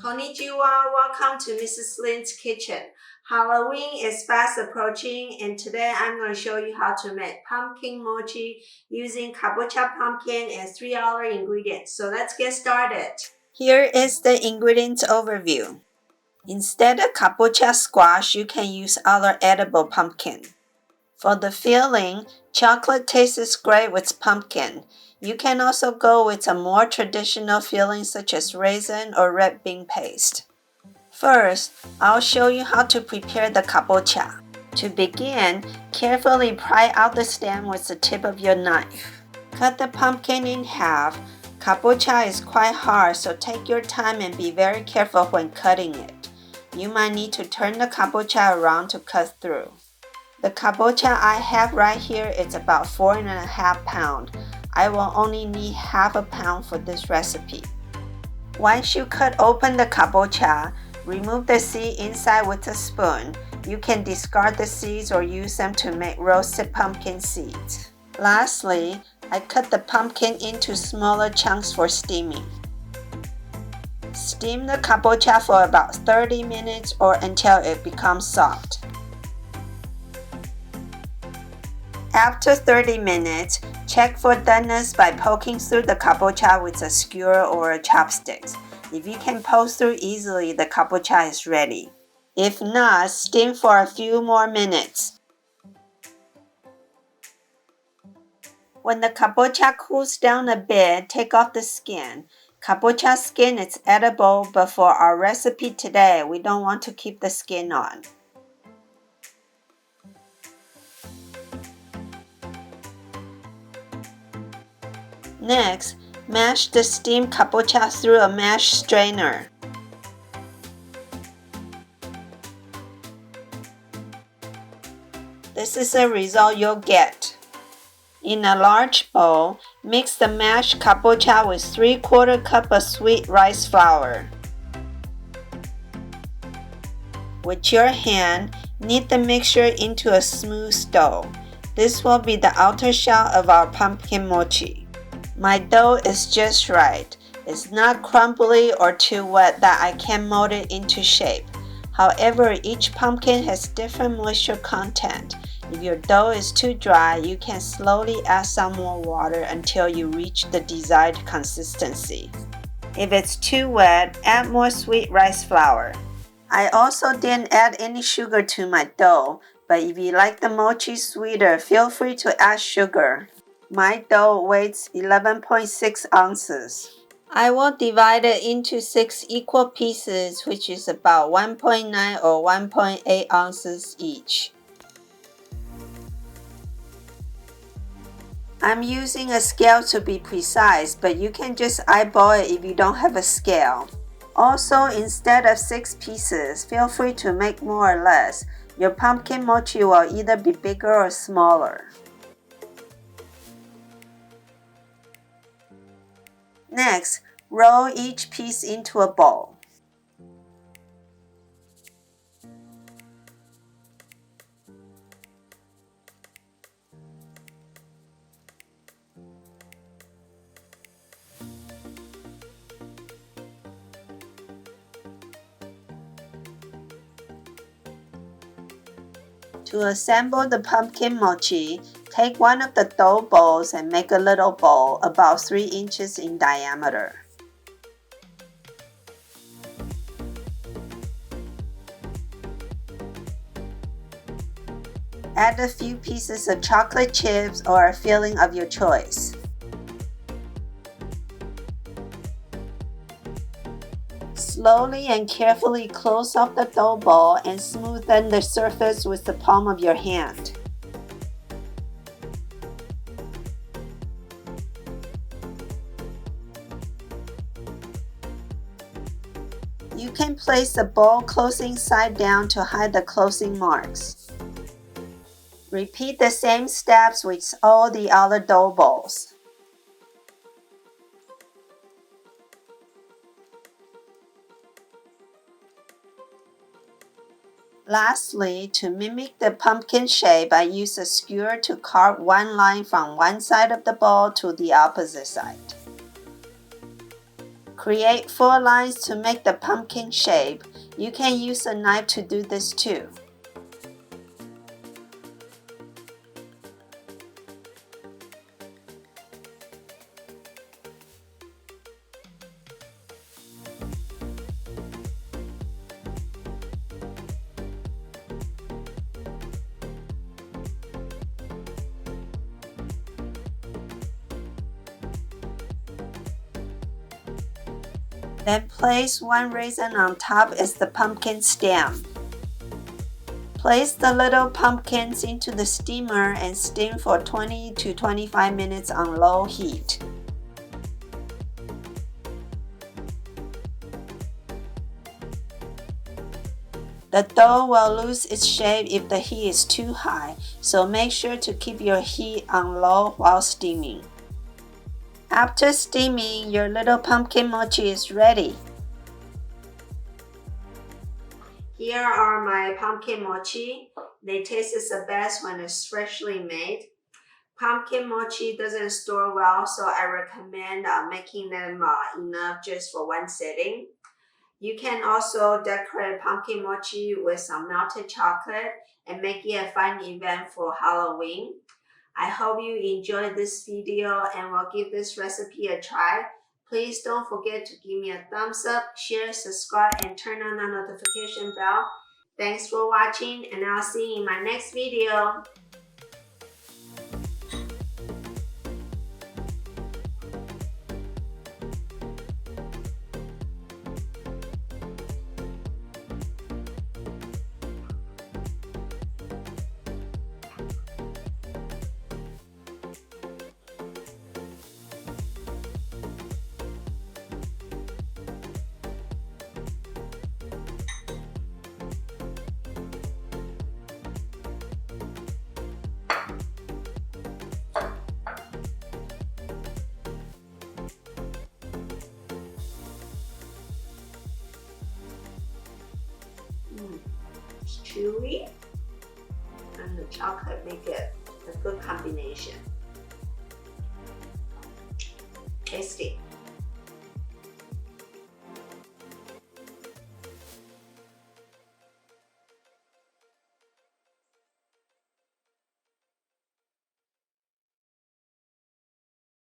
Konnichiwa, welcome to Mrs. Lin's kitchen. Halloween is fast approaching and today I'm going to show you how to make pumpkin mochi using kabocha pumpkin and 3 other ingredients. So let's get started. Here is the ingredients overview. Instead of kabocha squash, you can use other edible pumpkin. For the filling, chocolate tastes great with pumpkin. You can also go with a more traditional filling such as raisin or red bean paste. First, I'll show you how to prepare the kabocha. To begin, carefully pry out the stem with the tip of your knife. Cut the pumpkin in half. Kabocha is quite hard, so take your time and be very careful when cutting it. You might need to turn the kabocha around to cut through. The kabocha I have right here is about 4.5 pounds. I will only need half a pound for this recipe. Once you cut open the kabocha, remove the seed inside with a spoon. You can discard the seeds or use them to make roasted pumpkin seeds. Lastly, I cut the pumpkin into smaller chunks for steaming. Steam the kabocha for about 30 minutes or until it becomes soft. After 30 minutes, check for doneness by poking through the kabocha with a skewer or a chopsticks. If you can poke through easily, the kabocha is ready. If not, steam for a few more minutes. When the kabocha cools down a bit, take off the skin. Kabocha skin is edible, but for our recipe today, we don't want to keep the skin on. Next, mash the steamed kabocha through a mash strainer. This is the result you'll get. In a large bowl, mix the mashed kabocha with 3/4 cup of sweet rice flour. With your hand, knead the mixture into a smooth dough. This will be the outer shell of our pumpkin mochi. My dough is just right. It's not crumbly or too wet that I can mold it into shape. However, each pumpkin has different moisture content. If your dough is too dry, you can slowly add some more water until you reach the desired consistency. If it's too wet, add more sweet rice flour. I also didn't add any sugar to my dough, but if you like the mochi sweeter, feel free to add sugar. My dough weighs 11.6 ounces. I will divide it into 6 equal pieces, which is about 1.9 or 1.8 ounces each. I'm using a scale to be precise, but you can just eyeball it if you don't have a scale. Also, instead of 6 pieces, feel free to make more or less. Your pumpkin mochi will either be bigger or smaller. Next, roll each piece into a bowl. To assemble the pumpkin mochi, take one of the dough balls and make a little ball about 3 inches in diameter. Add a few pieces of chocolate chips or a filling of your choice. Slowly and carefully close off the dough ball and smoothen the surface with the palm of your hand. You can place the ball closing side down to hide the closing marks. Repeat the same steps with all the other dough balls. Lastly, to mimic the pumpkin shape, I use a skewer to carve one line from one side of the ball to the opposite side. Create 4 lines to make the pumpkin shape. You can use a knife to do this too. Then place 1 raisin on top as the pumpkin stem. Place the little pumpkins into the steamer and steam for 20 to 25 minutes on low heat. The dough will lose its shape if the heat is too high, so make sure to keep your heat on low while steaming. After steaming, your little pumpkin mochi is ready. Here are my pumpkin mochi. They taste the best when it's freshly made. Pumpkin mochi doesn't store well, so I recommend making them enough just for 1 sitting. You can also decorate pumpkin mochi with some melted chocolate and make it a fun event for Halloween. I hope you enjoyed this video and will give this recipe a try. Please don't forget to give me a thumbs up, share, subscribe, and turn on the notification bell. Thanks for watching, and I'll see you in my next video. It's chewy, and the chocolate make it a good combination. Tasty.